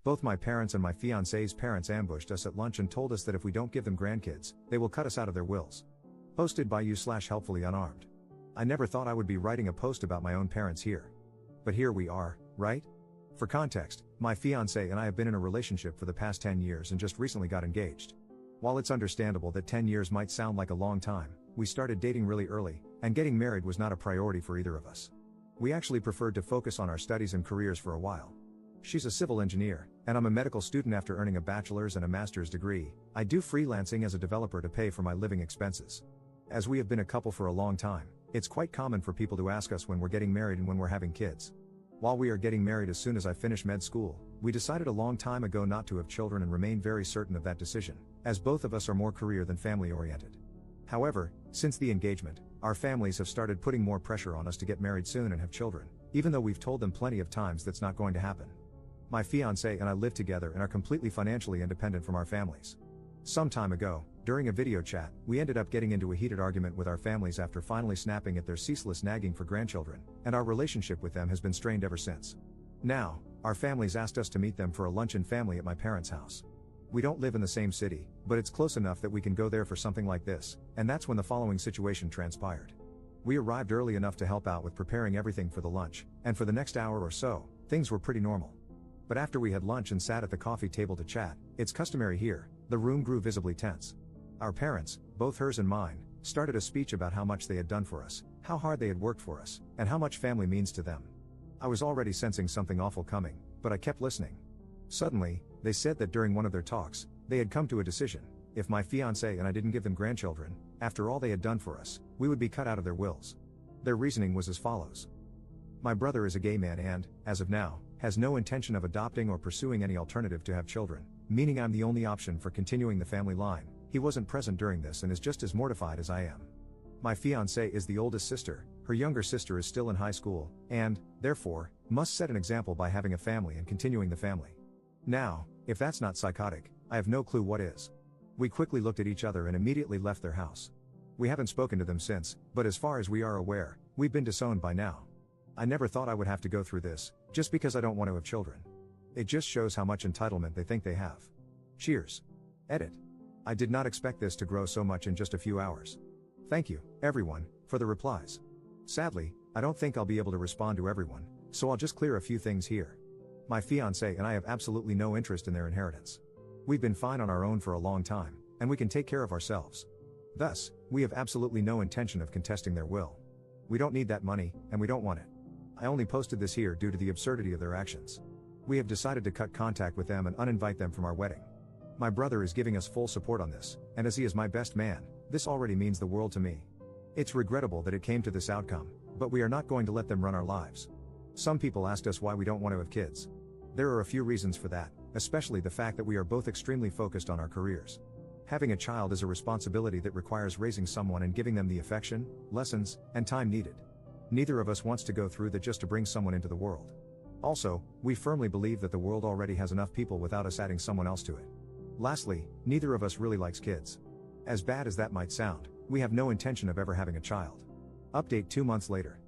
Both my parents and my fiancée's parents ambushed us at lunch and told us that if we don't give them grandkids, they will cut us out of their wills. Posted by you/helpfully unarmed. I never thought I would be writing a post about my own parents here. But here we are, right? For context, my fiancée and I have been in a relationship for the past 10 years and just recently got engaged. While it's understandable that 10 years might sound like a long time, we started dating really early, and getting married was not a priority for either of us. We actually preferred to focus on our studies and careers for a while. She's a civil engineer, and I'm a medical student. After earning a bachelor's and a master's degree, I do freelancing as a developer to pay for my living expenses. As we have been a couple for a long time, it's quite common for people to ask us when we're getting married and when we're having kids. While we are getting married as soon as I finish med school, we decided a long time ago not to have children and remain very certain of that decision, as both of us are more career than family oriented. However, since the engagement, our families have started putting more pressure on us to get married soon and have children, even though we've told them plenty of times that's not going to happen. My fiancée and I live together and are completely financially independent from our families. Some time ago, during a video chat, we ended up getting into a heated argument with our families after finally snapping at their ceaseless nagging for grandchildren, and our relationship with them has been strained ever since. Now, our families asked us to meet them for a luncheon family at my parents' house. We don't live in the same city, but it's close enough that we can go there for something like this, and that's when the following situation transpired. We arrived early enough to help out with preparing everything for the lunch, and for the next hour or so, things were pretty normal. But after we had lunch and sat at the coffee table to chat, it's customary here, the room grew visibly tense. Our parents, both hers and mine, started a speech about how much they had done for us, how hard they had worked for us, and how much family means to them. I was already sensing something awful coming, but I kept listening. Suddenly, they said that during one of their talks, they had come to a decision: if my fiancé and I didn't give them grandchildren, after all they had done for us, we would be cut out of their wills. Their reasoning was as follows. My brother is a gay man and, as of now, has no intention of adopting or pursuing any alternative to have children, meaning I'm the only option for continuing the family line. He wasn't present during this and is just as mortified as I am. My fiancée is the oldest sister, her younger sister is still in high school, and, therefore, must set an example by having a family and continuing the family. Now, if that's not psychotic, I have no clue what is. We quickly looked at each other and immediately left their house. We haven't spoken to them since, but as far as we are aware, we've been disowned by now. I never thought I would have to go through this, just because I don't want to have children. It just shows how much entitlement they think they have. Cheers. Edit. I did not expect this to grow so much in just a few hours. Thank you, everyone, for the replies. Sadly, I don't think I'll be able to respond to everyone, so I'll just clear a few things here. My fiancé and I have absolutely no interest in their inheritance. We've been fine on our own for a long time, and we can take care of ourselves. Thus, we have absolutely no intention of contesting their will. We don't need that money, and we don't want it. I only posted this here due to the absurdity of their actions. We have decided to cut contact with them and uninvite them from our wedding. My brother is giving us full support on this, and as he is my best man, this already means the world to me. It's regrettable that it came to this outcome, but we are not going to let them run our lives. Some people asked us why we don't want to have kids. There are a few reasons for that, especially the fact that we are both extremely focused on our careers. Having a child is a responsibility that requires raising someone and giving them the affection, lessons, and time needed. Neither of us wants to go through that just to bring someone into the world. Also, we firmly believe that the world already has enough people without us adding someone else to it. Lastly, neither of us really likes kids. As bad as that might sound, we have no intention of ever having a child. Update 2 months later.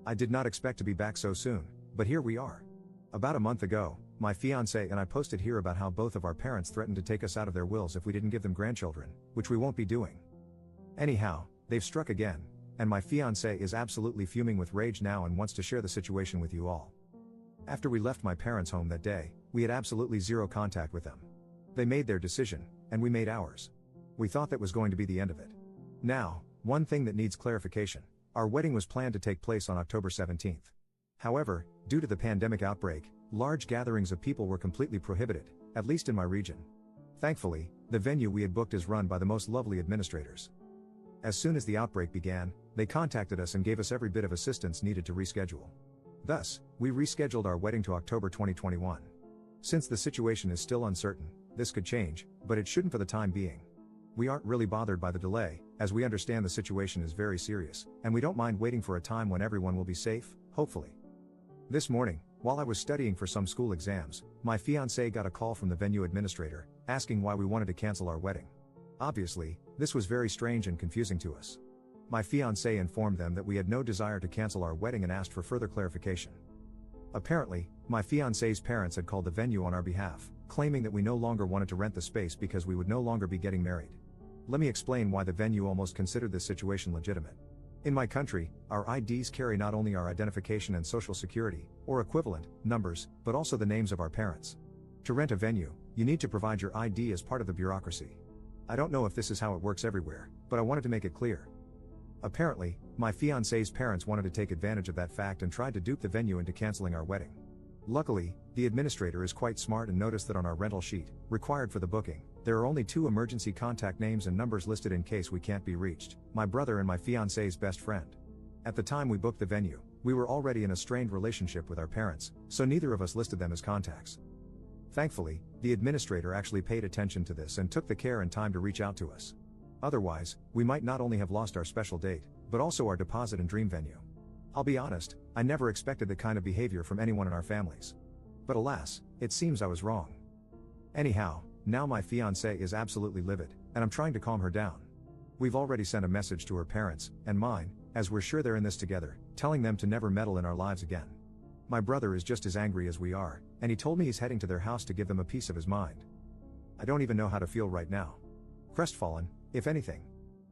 I did not expect to be back so soon, but here we are. About a month ago, my fiancé and I posted here about how both of our parents threatened to take us out of their wills if we didn't give them grandchildren, which we won't be doing. Anyhow, they've struck again, and my fiancé is absolutely fuming with rage now and wants to share the situation with you all. After we left my parents' home that day, we had absolutely zero contact with them. They made their decision, and we made ours. We thought that was going to be the end of it. Now, one thing that needs clarification: our wedding was planned to take place on October 17th. However, due to the pandemic outbreak, large gatherings of people were completely prohibited, at least in my region. Thankfully, the venue we had booked is run by the most lovely administrators. As soon as the outbreak began, they contacted us and gave us every bit of assistance needed to reschedule. Thus, we rescheduled our wedding to October 2021. Since the situation is still uncertain, this could change, but it shouldn't for the time being. We aren't really bothered by the delay, as we understand the situation is very serious, and we don't mind waiting for a time when everyone will be safe, hopefully. This morning, while I was studying for some school exams, my fiancé got a call from the venue administrator, asking why we wanted to cancel our wedding. Obviously, this was very strange and confusing to us. My fiancé informed them that we had no desire to cancel our wedding and asked for further clarification. Apparently, my fiancée's parents had called the venue on our behalf, claiming that we no longer wanted to rent the space because we would no longer be getting married. Let me explain why the venue almost considered this situation legitimate. In my country, our IDs carry not only our identification and social security, or equivalent, numbers, but also the names of our parents. To rent a venue, you need to provide your ID as part of the bureaucracy. I don't know if this is how it works everywhere, but I wanted to make it clear. Apparently, my fiancée's parents wanted to take advantage of that fact and tried to dupe the venue into canceling our wedding. Luckily, the administrator is quite smart and noticed that on our rental sheet, required for the booking, there are only 2 emergency contact names and numbers listed in case we can't be reached: my brother and my fiancée's best friend. At the time we booked the venue, we were already in a strained relationship with our parents, so neither of us listed them as contacts. Thankfully, the administrator actually paid attention to this and took the care and time to reach out to us. Otherwise, we might not only have lost our special date, but also our deposit and dream venue. I'll be honest, I never expected the kind of behavior from anyone in our families. But alas, it seems I was wrong. Anyhow, now my fiancée is absolutely livid, and I'm trying to calm her down. We've already sent a message to her parents, and mine, as we're sure they're in this together, telling them to never meddle in our lives again. My brother is just as angry as we are, and he told me he's heading to their house to give them a piece of his mind. I don't even know how to feel right now. Crestfallen, if anything.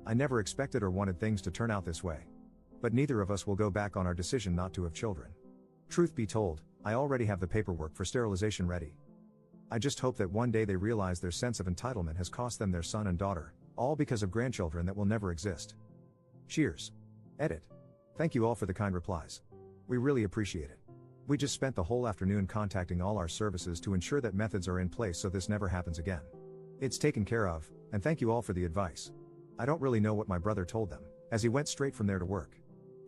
I never expected or wanted things to turn out this way. But neither of us will go back on our decision not to have children. Truth be told, I already have the paperwork for sterilization ready. I just hope that one day they realize their sense of entitlement has cost them their son and daughter, all because of grandchildren that will never exist. Cheers. Edit. Thank you all for the kind replies. We really appreciate it. We just spent the whole afternoon contacting all our services to ensure that methods are in place so this never happens again. It's taken care of, and thank you all for the advice. I don't really know what my brother told them, as he went straight from there to work.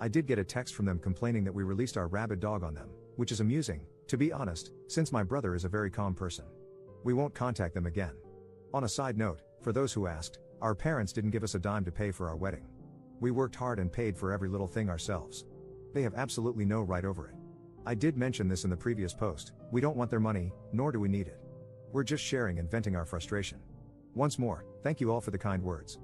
I did get a text from them complaining that we released our rabid dog on them, which is amusing, to be honest, since my brother is a very calm person. We won't contact them again. On a side note, for those who asked, our parents didn't give us a dime to pay for our wedding. We worked hard and paid for every little thing ourselves. They have absolutely no right over it. I did mention this in the previous post, we don't want their money, nor do we need it. We're just sharing and venting our frustration. Once more, thank you all for the kind words.